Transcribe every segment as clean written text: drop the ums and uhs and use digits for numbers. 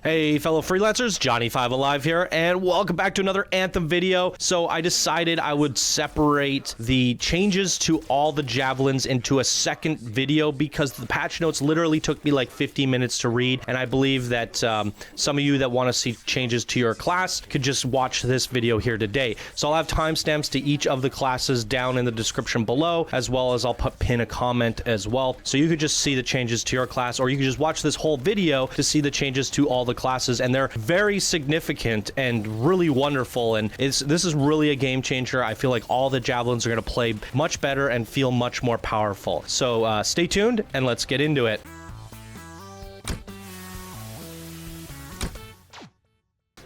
Hey fellow freelancers, Johnny5 Alive here, and welcome back to another Anthem video. So I decided I would separate the changes to all the Javelins into a second video because the patch notes literally took me like 50 minutes to read, and I believe that some of you that want to see changes to your class could just watch this video here today. So I'll have timestamps to each of the classes down in the description below, as well as I'll pin a comment as well. So you could just see the changes to your class, or you could just watch this whole video to see the changes to all the classes, and they're very significant and really wonderful, and this is really a game changer. I feel like all the Javelins are going to play much better and feel much more powerful. So stay tuned and let's get into it.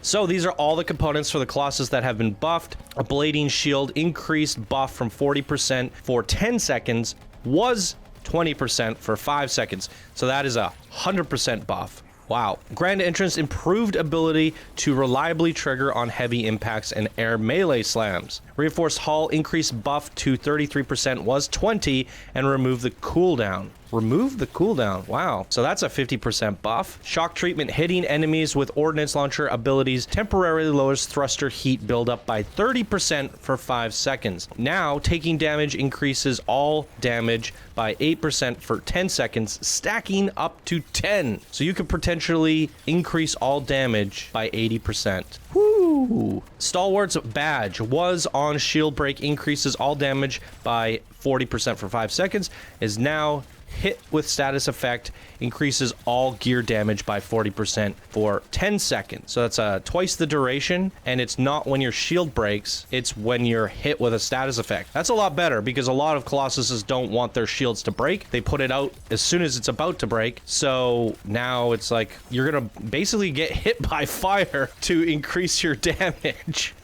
So these are all the components for the Colossus that have been buffed. A blading shield increased buff from 40% for 10 seconds was 20% for 5 seconds. So that is 100% buff. Wow. Grand Entrance improved ability to reliably trigger on heavy impacts and air melee slams. Reinforced Hull increased buff to 33% was 20 and removed the cooldown. Remove the cooldown. Wow. So that's a 50% buff. Shock treatment hitting enemies with ordnance launcher abilities temporarily lowers thruster heat buildup by 30% for 5 seconds. Now, taking damage increases all damage by 8% for 10 seconds, stacking up to 10. So you could potentially increase all damage by 80%. Woo! Stalwart's badge was on shield break, increases all damage by 40% for 5 seconds, is now hit with status effect, increases all gear damage by 40% for 10 seconds. So that's twice the duration, and it's not when your shield breaks, it's when you're hit with a status effect. That's a lot better because a lot of Colossuses don't want their shields to break. They put it out as soon as it's about to break. So now it's like you're gonna basically get hit by fire to increase your damage.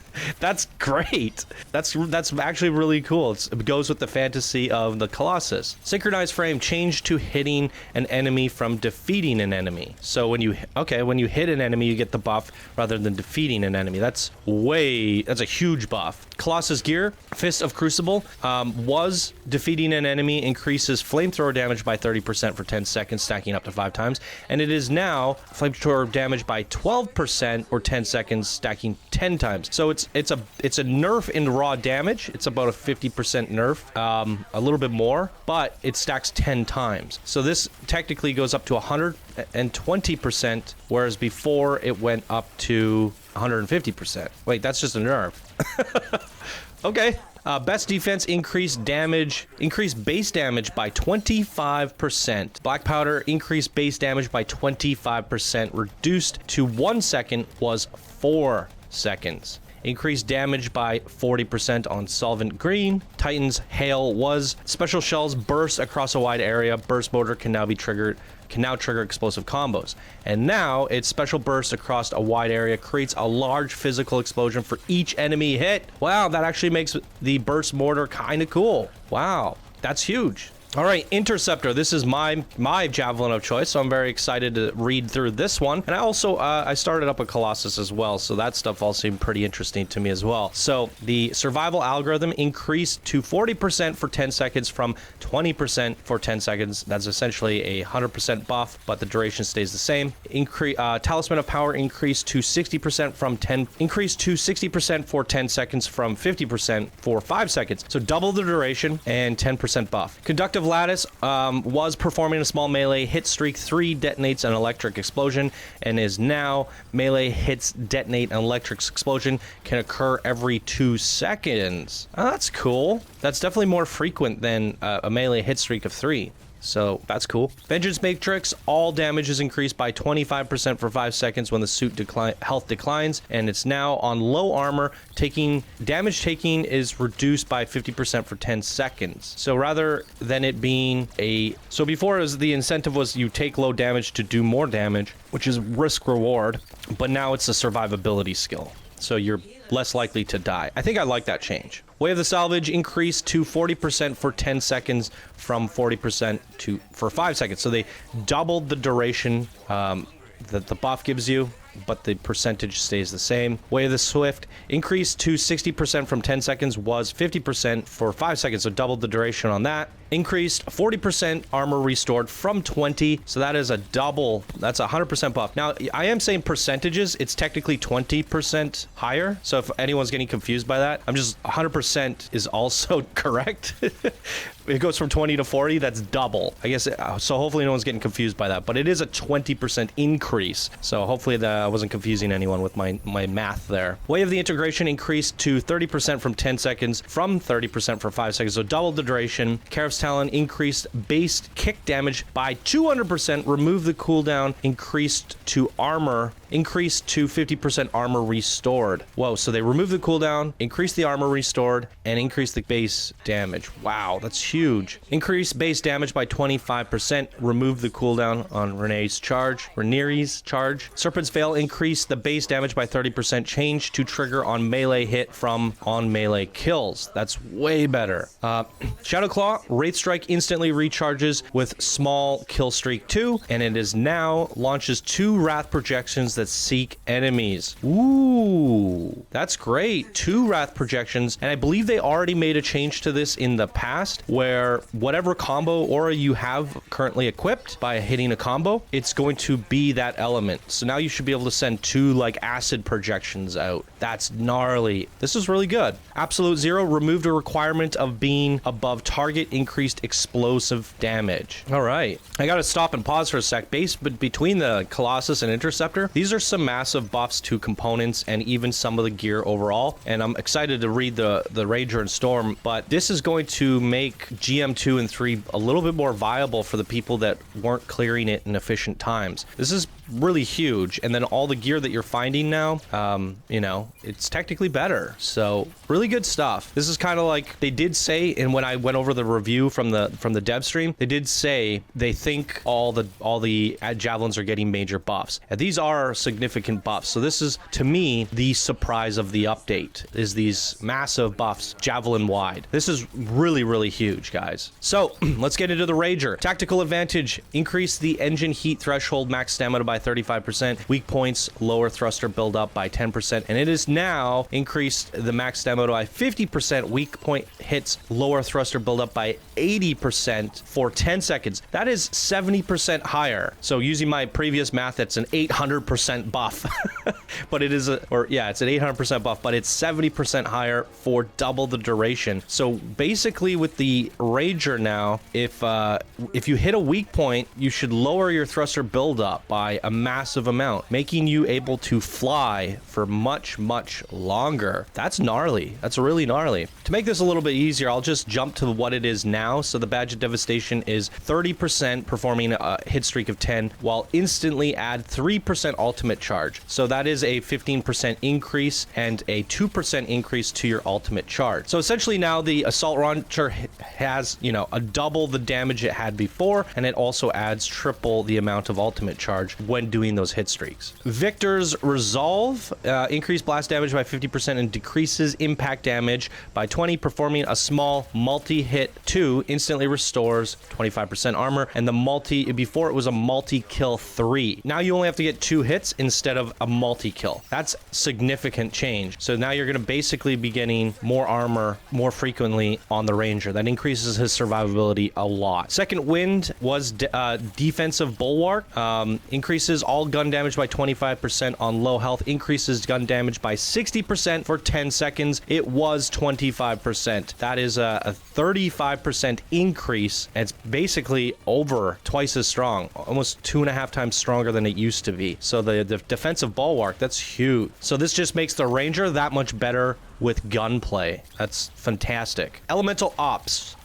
That's great. That's actually really cool. It goes with the fantasy of the Colossus. Synchronized frame changed to hitting an enemy from defeating an enemy. So when you hit an enemy, you get the buff rather than defeating an enemy. That's a huge buff. Colossus gear, Fist of Crucible, was defeating an enemy, increases flamethrower damage by 30% for 10 seconds, stacking up to 5 times. And it is now flamethrower damage by 12% or 10 seconds, stacking 10 times. So it's a nerf in raw damage. It's about a 50% nerf, a little bit more, but it stacks 10 times. So this technically goes up to 120%, whereas before it went up to 150%. Wait, that's just a nerf. Okay. Best defense increased base damage by 25%. Black powder increased base damage by 25%. Reduced to 1 second was 4 seconds. Increased damage by 40% on Solvent Green. Titan's Hail was special shells burst across a wide area. Burst motor can now trigger explosive combos. And now its special burst across a wide area creates a large physical explosion for each enemy hit. Wow, that actually makes the burst mortar kind of cool. Wow, that's huge. All right, Interceptor. This is my Javelin of choice, so I'm very excited to read through this one. And I also, I started up a Colossus as well, so that stuff all seemed pretty interesting to me as well. So the survival algorithm increased to 40% for 10 seconds from 20% for 10 seconds. That's essentially a 100% buff, but the duration stays the same. Talisman of Power increased to 60% for 10 seconds from 50% for 5 seconds. So double the duration and 10% buff. Conductive Lattice was performing a small melee hit streak. 3 detonates an electric explosion, and is now melee hits detonate an electric explosion can occur every 2 seconds. Oh, that's cool. That's definitely more frequent than a melee hit streak of 3. So that's cool. Vengeance Matrix, all damage is increased by 25% for 5 seconds when the suit health declines, and it's now on low armor. Damage taking is reduced by 50% for 10 seconds. So rather than it being so before the incentive was you take low damage to do more damage, which is risk reward, but now it's a survivability skill. So you're less likely to die. I think I like that change. Way of the Salvage increased to 40% for 10 seconds from 40% for 5 seconds. So they doubled the duration that the buff gives you. but the percentage stays the same. Way of the Swift increased to 60% from 10 seconds, was 50% for 5 seconds, so doubled the duration on that. Increased 40% armor restored from 20, so that is a double. That's a 100% buff. Now, I am saying percentages, it's technically 20% higher, so if anyone's getting confused by that, I'm just 100% is also correct. It goes from 20 to 40, that's double. I guess, so hopefully no one's getting confused by that, but it is a 20% increase. So hopefully that I wasn't confusing anyone with my math there. Way of the integration increased to 30% from 10 seconds, from 30% for 5 seconds, so doubled the duration. Karif's Talon increased base kick damage by 200%, removed the cooldown, increased to 50% armor restored. Whoa, so they removed the cooldown, increased the armor restored, and increased the base damage. Wow, that's huge. Increased base damage by 25%, removed the cooldown on Rhaenyra's charge. Serpent's Veil increased the base damage by 30%, changed to trigger on melee hit from on melee kills. That's way better. Shadowclaw, Wraith Strike instantly recharges with small kill streak 2, and it is now launches 2 Wrath projections that seek enemies. Ooh, that's great. 2 Wrath projections, and I believe they already made a change to this in the past, where whatever combo aura you have currently equipped by hitting a combo, it's going to be that element. So now you should be able to send 2 like acid projections out. That's gnarly. This is really good. Absolute Zero removed a requirement of being above target, increased explosive damage. All right, I gotta stop and pause for a sec. Between the Colossus and Interceptor, these are some massive buffs to components and even some of the gear overall, and I'm excited to read the Ranger and Storm, but this is going to make GM2 and 3 a little bit more viable for the people that weren't clearing it in efficient times. This is really huge, and then all the gear that you're finding now, you know, it's technically better. So really good stuff. This is kind of like they did say, and when I went over the review from the dev stream, they did say they think all the Javelins are getting major buffs, and these are significant buffs. So this is, to me, the surprise of the update, is these massive buffs Javelin wide. This is really huge, guys. So let's get into the Rager. Tactical advantage: increase the engine heat threshold max stamina by 35%, weak points lower thruster buildup by 10%, and it is now increased the max stamina by 50%, weak point hits lower thruster buildup by 80% for 10 seconds. That is 70% higher. So using my previous math, that's an 800% buff. But it is it's an 800% buff, but it's 70% higher for double the duration. So basically with the Rager now, if you hit a weak point, you should lower your thruster buildup by a massive amount, making you able to fly for much longer. That's gnarly. That's really gnarly. To make this a little bit easier, I'll just jump to what it is now. So the Badge of Devastation is 30% performing a hit streak of 10, while instantly add 3% ultimate charge. So that is a 15% increase and a 2% increase to your ultimate charge. So essentially now the Assault Launcher has, you know, a double the damage it had before, and it also adds triple the amount of ultimate charge when doing those hit streaks. Victor's Resolve, increased blast damage by 50% and decreases impact damage by 20, performing a small multi-hit 2, instantly restores 25% armor, and before it was a multi-kill 3. Now you only have to get 2 hits instead of a multi-kill. That's significant change. So now you're going to basically be getting more armor more frequently on the Ranger. That increases his survivability a lot. Second Wind was Defensive Bulwark, increases all gun damage by 25% on low health, increases gun damage by 60% for 10 seconds. It was 25%. That is a 35% increase, and it's basically over twice as strong, almost 2.5 times stronger than it used to be. So the Defensive Bulwark, that's huge. So this just makes the Ranger that much better with gunplay. That's fantastic. Elemental Ops.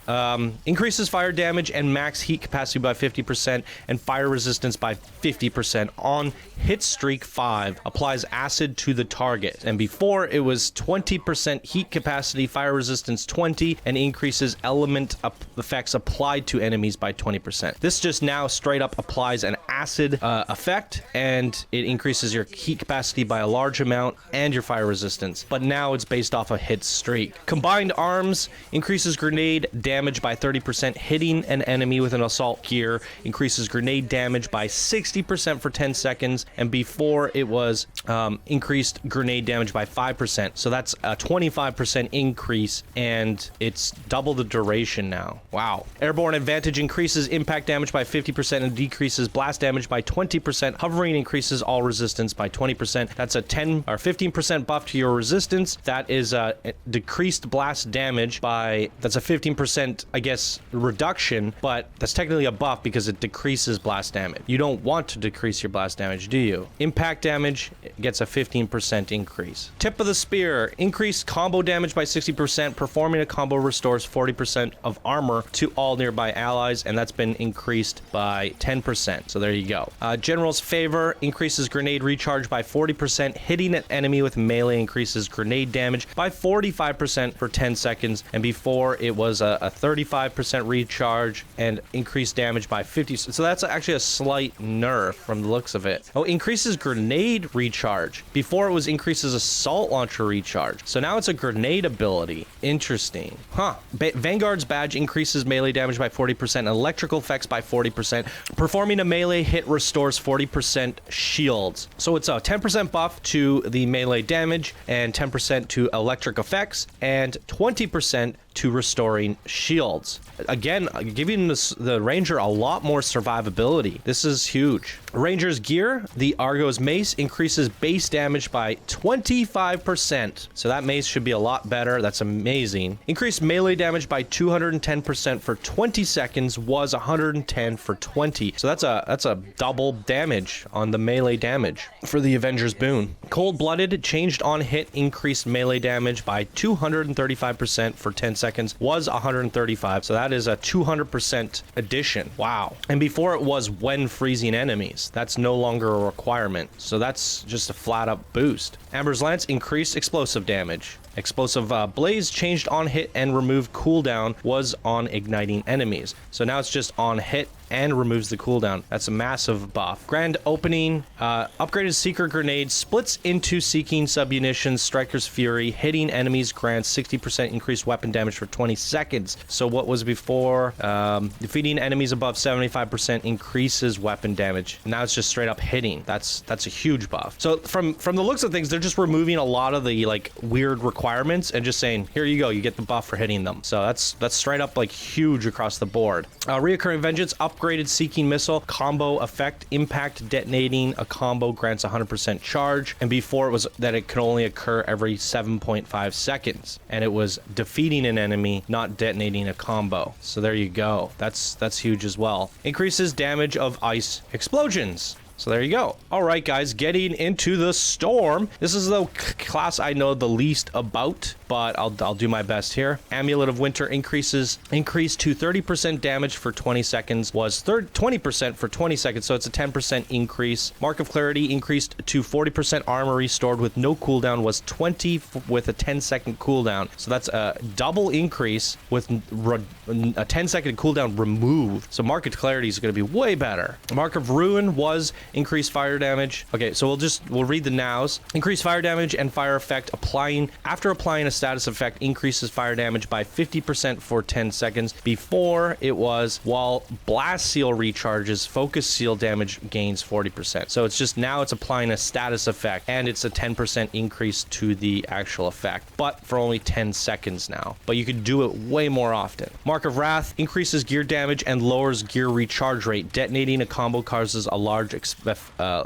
Increases fire damage and max heat capacity by 50% and fire resistance by 50% on hit streak 5. Applies acid to the target. And before it was 20% heat capacity, fire resistance 20, and increases element effects applied to enemies by 20%. This just now straight up applies an acid effect, and it increases your heat capacity by a large amount and your fire resistance. But now it's based off a hit streak. Combined Arms increases grenade damage damage by 30%. Hitting an enemy with an assault gear increases grenade damage by 60% for 10 seconds. And before it was increased grenade damage by 5%. So that's a 25% increase, and it's double the duration now. Wow. Airborne advantage increases impact damage by 50% and decreases blast damage by 20%. Hovering increases all resistance by 20%. That's a 10 or 15% buff to your resistance. That is a decreased blast damage by, that's a 15%, I guess, reduction, but that's technically a buff because it decreases blast damage. You don't want to decrease your blast damage, do you? Impact damage gets a 15% increase. Tip of the spear, increased combo damage by 60%. Performing a combo restores 40% of armor to all nearby allies, and that's been increased by 10%. So there you go. General's favor increases grenade recharge by 40%. Hitting an enemy with melee increases grenade damage by 45% for 10 seconds, and before it was a 35% recharge and increased damage by 50. So that's actually a slight nerf from the looks of it. Oh, increases grenade recharge. Before it was increases assault launcher recharge. So now it's a grenade ability. Interesting. Huh. Vanguard's badge increases melee damage by 40%, electrical effects by 40%. Performing a melee hit restores 40% shields. So it's a 10% buff to the melee damage and 10% to electric effects and 20% to restoring shields. Again, giving the Ranger a lot more survivability. This is huge. Ranger's gear, the Argo's mace, increases base damage by 25%. So that mace should be a lot better. That's amazing. Increased melee damage by 210% for 20 seconds was 110 for 20. So that's a double damage on the melee damage for the Avenger's boon. Cold-blooded, changed on hit, increased melee damage by 235% for 10 seconds was 135. So that is a 200% addition. Wow. And before it was when freezing enemies. That's no longer a requirement. So that's just a flat up boost. Amber's Lance increased explosive damage. Explosive Blaze changed on hit and removed cooldown was on igniting enemies. So now it's just on hit and removes the cooldown. That's a massive buff. Grand Opening, upgraded Seeker Grenade splits into Seeking Submunitions, Striker's Fury, hitting enemies grants 60% increased weapon damage for 20 seconds. So what was before, defeating enemies above 75% increases weapon damage. Now it's just straight up hitting. That's a huge buff. So from the looks of things, they're just removing a lot of the like weird requirements and just saying, here you go, you get the buff for hitting them. So that's straight up like huge across the board. Reoccurring Vengeance, upgraded Seeking Missile, combo effect, impact detonating a combo grants 100% charge, and before it was that it could only occur every 7.5 seconds, and it was defeating an enemy, not detonating a combo. So there you go. That's huge as well. Increases damage of ice explosions. So there you go. All right, guys, getting into the Storm. This is the class I know the least about, but I'll do my best here. Amulet of Winter increased to 30% damage for 20 seconds, was 20% for 20 seconds, so it's a 10% increase. Mark of Clarity increased to 40% armor restored with no cooldown, was 20 with a 10-second cooldown. So that's a double increase with a 10-second cooldown removed. So Mark of Clarity is going to be way better. Mark of Ruin was increased fire damage. Okay, so we'll read the nows. Increased fire damage and fire effect after applying a status effect increases fire damage by 50% for 10 seconds. Before it was while blast seal recharges, focus seal damage gains 40%. So it's just now it's applying a status effect and it's a 10% increase to the actual effect, but for only 10 seconds now. But you could do it way more often. Mark of Wrath increases gear damage and lowers gear recharge rate. Detonating a combo causes a large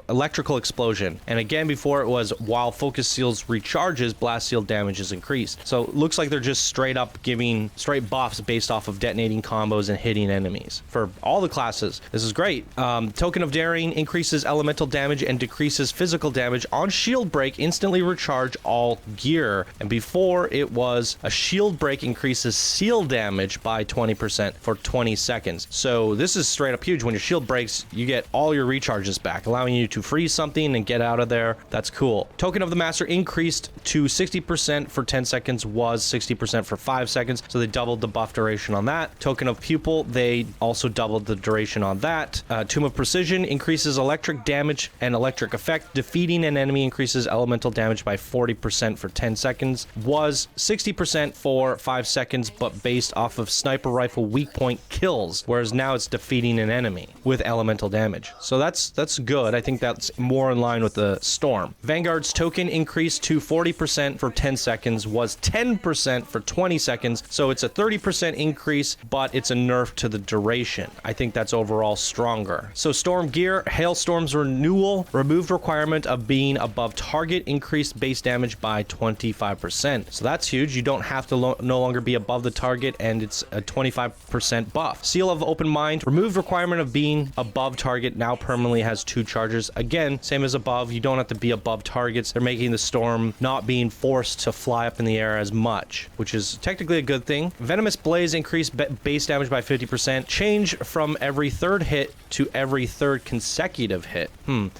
electrical explosion, and again before it was while focus seals recharges, blast seal damage is increased. So it looks like they're just straight up giving straight buffs based off of detonating combos and hitting enemies for all the classes. This is great. Token of Daring increases elemental damage and decreases physical damage on shield break, instantly recharge all gear, and before it was a shield break increases seal damage by 20% for 20 seconds. So this is straight up huge. When your shield breaks, you get all your recharges status back, allowing you to freeze something and get out of there. That's cool. Token of the Master increased to 60% for 10 seconds, was 60% for 5 seconds, so they doubled the buff duration on that. Token of Pupil, they also doubled the duration on that. Tomb of Precision increases electric damage and electric effect. Defeating an enemy increases elemental damage by 40% for 10 seconds, was 60% for 5 seconds, but based off of sniper rifle weak point kills, whereas now it's defeating an enemy with elemental damage. So that's good. I think that's more in line with the Storm. Vanguard's token increased to 40% for 10 seconds, was 10% for 20 seconds, so it's a 30% increase, but it's a nerf to the duration. I think that's overall stronger. So Storm Gear, Hailstorm's renewal, removed requirement of being above target, increased base damage by 25%. So that's huge. You don't have to no longer be above the target, and it's a 25% buff. Seal of Open Mind, removed requirement of being above target, now permanently has 2 charges. Again, same as above, you don't have to be above targets. They're making the Storm not being forced to fly up in the air as much, which is technically a good thing. Venomous Blaze increased base damage by 50%. Change from every 3rd hit to every 3rd consecutive hit.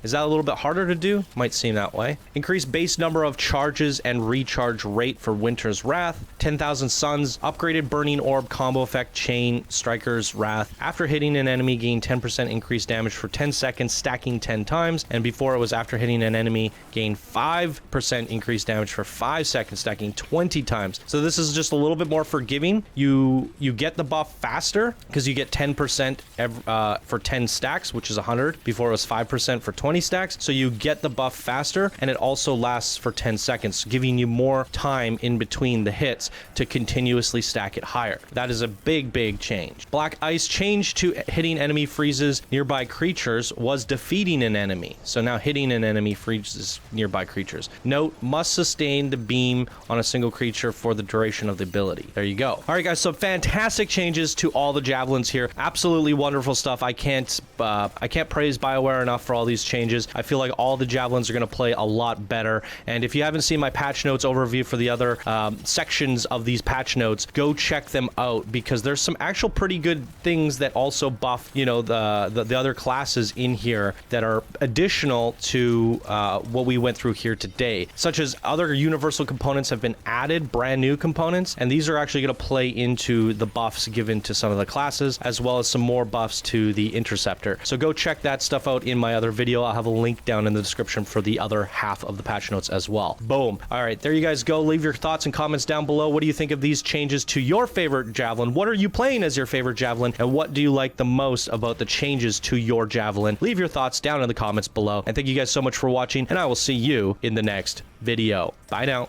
Is that a little bit harder to do? Might seem that way. Increase base number of charges and recharge rate for Winter's Wrath. 10,000 Suns, upgraded Burning Orb combo effect, Chain Striker's Wrath. After hitting an enemy, gain 10% increased damage for 10 seconds, stacking 10 times. And before it was after hitting an enemy, gain 5% increased damage for 5 seconds, stacking 20 times. So this is just a little bit more forgiving. You get the buff faster because you get 10% for 10 stacks, which is 100. Before it was 5% for 20 stacks. So you get the buff faster, and it also lasts for 10 seconds, giving you more time in between the hits to continuously stack it higher. That is a big change. Black Ice changed to hitting enemy freezes nearby creatures, was defeating an enemy. So now hitting an enemy freezes nearby creatures. Note, must sustain the beam on a single creature for the duration of the ability. There you go. All right, guys, so fantastic changes to all the Javelins here. Absolutely wonderful stuff. I can't praise Bioware enough for all these changes. I feel like all the Javelins are going to play a lot better. And if you haven't seen my patch notes overview for the other sections of these patch notes, go check them out, because there's some actual pretty good things that also buff, you know, the other classes in here that are additional to what we went through here today, such as other universal components have been added, brand new components, and these are actually going to play into the buffs given to some of the classes, as well as some more buffs to the Interceptor. So go check that stuff out in my other video. I'll have a link down in the description for the other half of the patch notes as well. Boom. All right, there you guys go. Leave your thoughts and comments down below. What do you think of these changes to your favorite Javelin? What are you playing as your favorite Javelin, and what do you like the most about the changes to your Javelin? Leave your thoughts down in the comments below, and thank you guys so much for watching, and I will see you in the next video. Bye now.